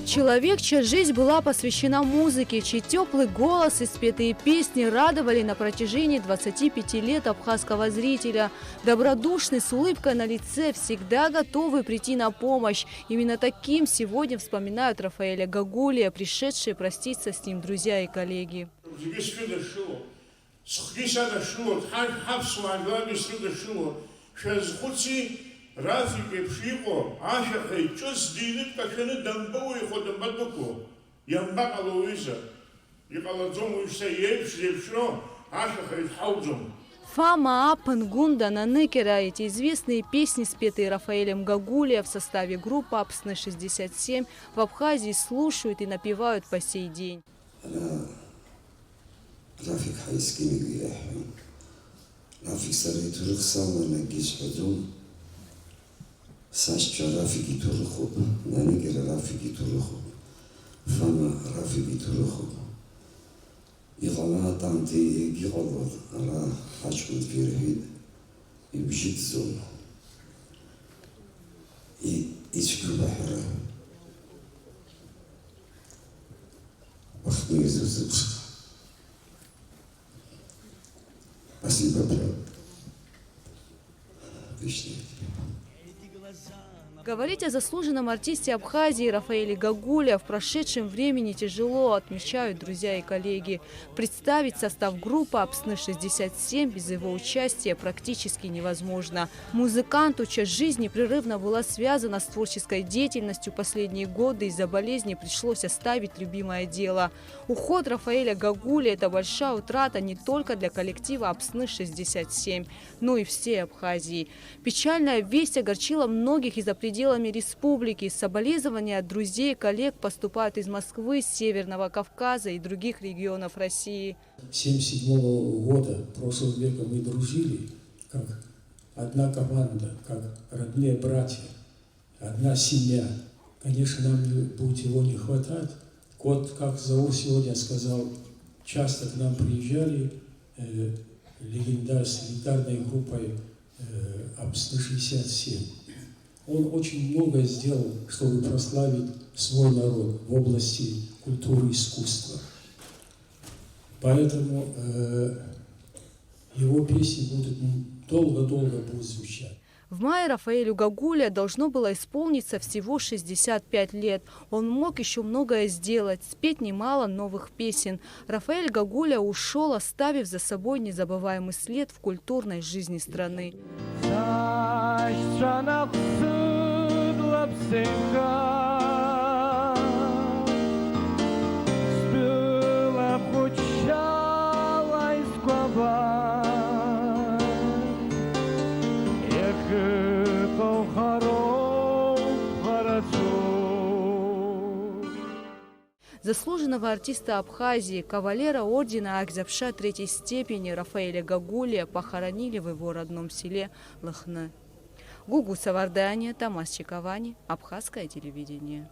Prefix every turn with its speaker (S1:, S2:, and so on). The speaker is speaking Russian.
S1: Человек, чья жизнь была посвящена музыке, чей теплый голос и спетые песни радовали на протяжении 25 лет абхазского зрителя. Добродушный, с улыбкой на лице, всегда готовый прийти на помощь. Именно таким сегодня вспоминают Рафаэля Гагулия, пришедшие проститься с ним друзья и коллеги.
S2: Рафик Пшико, Аша Хайчос, Дилит, Кашаны, Дамбо и Ходамбадуку, Ямбака Луиза, и Каладзому и Саевш, Левшро, Аша Хайхаудзум.
S1: Фама, Пангунда, Наныкера – эти известные песни, спетые Рафаэлем Гагулия в составе группы Апсны-67, в Абхазии слушают и напевают по сей день.
S3: Рафик Хайский, Рафик Сарайтурых Салмана Гисхадум, Сашча Рафики Турухуб, Нанигера Рафики Турухуб, Фама Рафики Турухуб. Игала Танти Гигалот, Ара Хачкут Фирхид, и Бжитзон, и Ичкубахара. Ахмезузубск. Спасибо, брат. Вишня.
S1: Говорить о заслуженном артисте Абхазии Рафаэле Гагулия в прошедшем времени тяжело, отмечают друзья и коллеги. Представить состав группы Апсны-67 без его участия практически невозможно. Музыканту, чья жизнь непрерывно была связана с творческой деятельностью последние годы, из-за болезни пришлось оставить любимое дело. Уход Рафаэля Гагулия – это большая утрата не только для коллектива Апсны-67, но и всей Абхазии. Печальная весть огорчила многих и за пределами республики. Соболезнования от друзей и коллег поступают из Москвы, Северного Кавказа и других регионов России.
S4: 1977 года, прошлого века, мы дружили, как одна команда, как родные братья, одна семья. Конечно, нам будет его не хватать. Вот, как Заур сегодня сказал, часто к нам приезжали с легендарной группой Апсны-67. Он очень многое сделал, чтобы прославить свой народ в области культуры и искусства. Поэтому его песни будут долго-долго будут звучать.
S1: В мае Рафаэлю Гагулия должно было исполниться всего 65 лет. Он мог еще многое сделать, спеть немало новых песен. Рафаэль Гагулия ушел, оставив за собой незабываемый след в культурной жизни страны. Заслуженного артиста Абхазии, кавалера ордена Акзапша III степени Рафаэля Гагулия похоронили в его родном селе Лахны. Гугу Савардания, Тамас Чиковани, Абхазское телевидение.